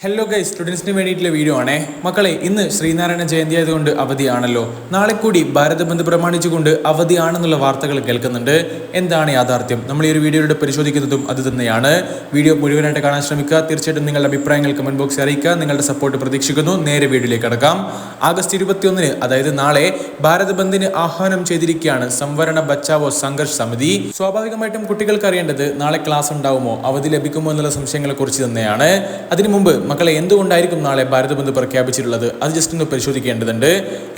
Hello guys, സ്റ്റുഡൻസിന് വേണ്ടിയിട്ടുള്ള video ആണേ. മക്കളെ, ഇന്ന് ശ്രീനാരായണ ജയന്തി ആയതുകൊണ്ട് അവധിയാണല്ലോ. നാളെ കൂടി ഭാരത ബന്ദ് പ്രമാണിച്ചുകൊണ്ട് അവധിയാണെന്നുള്ള വാർത്തകൾ കേൾക്കുന്നുണ്ട്. എന്താണ് യാഥാർത്ഥ്യം? നമ്മൾ ഈ ഒരു വീഡിയോയിലൂടെ പരിശോധിക്കുന്നതും അത് തന്നെയാണ്. വീഡിയോ മുഴുവനായിട്ട് കാണാൻ ശ്രമിക്കുക. തീർച്ചയായിട്ടും നിങ്ങളുടെ അഭിപ്രായങ്ങൾ കമന്റ് ബോക്സിൽ അറിയിക്കുക. നിങ്ങളുടെ സപ്പോർട്ട് പ്രതീക്ഷിക്കുന്നു. നേരെ വീഡിയോയിലേക്ക് കടക്കാം. ആഗസ്റ്റ് 21, അതായത് നാളെ ഭാരത ബന്ദിന് ആഹ്വാനം ചെയ്തിരിക്കുകയാണ് സംവരണ ബച്ചാവോ സംഘർഷ് സമിതി. സ്വാഭാവികമായിട്ടും കുട്ടികൾക്ക് അറിയേണ്ടത് നാളെ ക്ലാസ് ഉണ്ടാവുമോ, അവധി ലഭിക്കുമോ എന്നുള്ള സംശയങ്ങളെ കുറിച്ച് തന്നെയാണ്. അതിനു മുമ്പ് മക്കളെ, എന്തുകൊണ്ടായിരിക്കും നാളെ ഭാരത ബന്ദ് പ്രഖ്യാപിച്ചിട്ടുള്ളത്? അത് ജസ്റ്റ് ഒന്ന് പരിശോധിക്കേണ്ടതുണ്ട്.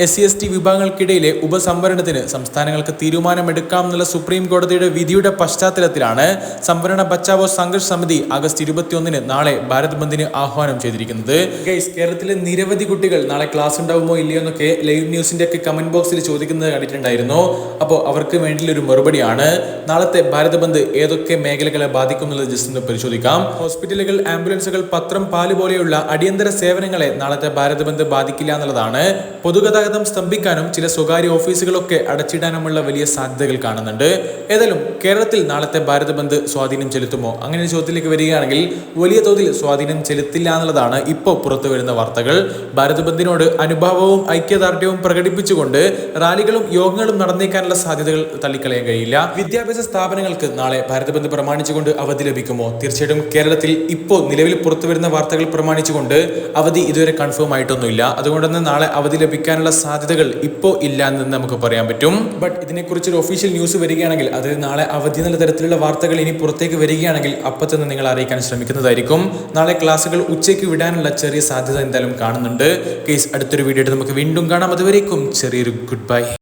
SC/ST വിഭാഗങ്ങൾക്കിടയിലെ ഉപസംവരണത്തിന് സംസ്ഥാനങ്ങൾക്ക് തീരുമാനമെടുക്കാം എന്നുള്ള സുപ്രീം കോടതിയുടെ വിധിയുടെ പശ്ചാത്തലത്തിലാണ് സംവരണ ബച്ചാവോ സംഘർഷ് സമിതി ആഗസ്റ്റ് 21 നാളെ ഭാരത് ബന്ദിന് ആഹ്വാനം ചെയ്തിരിക്കുന്നത്. ഗൈസ്, കേരളത്തിലെ നിരവധി കുട്ടികൾ നാളെ ക്ലാസ് ഉണ്ടാവുമോ ഇല്ലയോ എന്നൊക്കെ ലൈവ് ന്യൂസിന്റെ ഒക്കെ കമന്റ് ബോക്സിൽ ചോദിക്കുന്നത് കണ്ടിട്ടുണ്ടായിരുന്നു. അപ്പോൾ അവർക്ക് വേണ്ടിയുള്ള ഒരു മറുപടിയാണ്. നാളത്തെ ഭാരത ബന്ദ് ഏതൊക്കെ മേഖലകളെ ബാധിക്കും എന്നുള്ളത് ജസ്റ്റ് ഒന്ന് പരിശോധിക്കാം. ഹോസ്പിറ്റലുകൾ, ആംബുലൻസുകൾ, പത്രം, പാല് പോലെയുള്ള അടിയന്തര സേവനങ്ങളെ നാളത്തെ ഭാരത ബന്ദ് ബാധിക്കില്ല എന്നുള്ളതാണ്. പൊതുഗതാഗതം സ്തംഭിക്കാനും ചില സ്വകാര്യ ഓഫീസുകളൊക്കെ അടച്ചിടാനുമുള്ള വലിയ സാധ്യതകൾ കാണുന്നുണ്ട്. ഏതായാലും കേരളത്തിൽ നാളത്തെ ഭാരത ബന്ദ് സ്വാധീനം ചെലുത്തുമോ? അങ്ങനെ ചോദ്യത്തിലേക്ക് വരികയാണെങ്കിൽ വലിയ തോതിൽ സ്വാധീനം ചെലുത്തില്ല എന്നുള്ളതാണ് ഇപ്പോൾ പുറത്തു വരുന്ന വാർത്തകൾ. ഭാരത ബന്ദിനോട് അനുഭാവവും ഐക്യദാർഢ്യവും പ്രകടിപ്പിച്ചുകൊണ്ട് റാലികളും യോഗങ്ങളും നടന്നേക്കാനുള്ള സാധ്യതകൾ തള്ളിക്കളയാൻ കഴിയില്ല. വിദ്യാഭ്യാസ സ്ഥാപനങ്ങൾക്ക് നാളെ ഭാരത ബന്ദ് പ്രമാണിച്ചുകൊണ്ട് അവധി ലഭിക്കുമോ? തീർച്ചയായിട്ടും കേരളത്തിൽ ഇപ്പോൾ നിലവിൽ പുറത്തു വരുന്ന വാർത്തകൾ പ്രമാണിച്ചുകൊണ്ട് അവധി ഇതുവരെ കൺഫേം ആയിട്ടൊന്നുമില്ല. അതുകൊണ്ട് തന്നെ നാളെ അവധി ലഭിക്കാനുള്ള സാധ്യതകൾ ഇപ്പോൾ ഇല്ല എന്ന് നമുക്ക് പറയാൻ പറ്റും. ബട്ട് ഇതിനെക്കുറിച്ച് ഒരു ഒഫീഷ്യൽ ന്യൂസ് വരികയാണെങ്കിൽ, അത് നാളെ അവധി എന്നുള്ള തരത്തിലുള്ള വാർത്തകൾ ഇനി പുറത്തേക്ക് വരികയാണെങ്കിൽ അപ്പോൾ തന്നെ നിങ്ങൾ അറിയിക്കാൻ ശ്രമിക്കുന്നതായിരിക്കും. നാളെ ക്ലാസ്സുകൾ ഉച്ചയ്ക്ക് വിടാനുള്ള ചെറിയ സാധ്യത എന്തായാലും കാണുന്നുണ്ട്. കേസ്, അടുത്തൊരു വീഡിയോ നമുക്ക് വീണ്ടും കാണാം. അതുവരേക്കും ചെറിയൊരു ഗുഡ് ബൈ.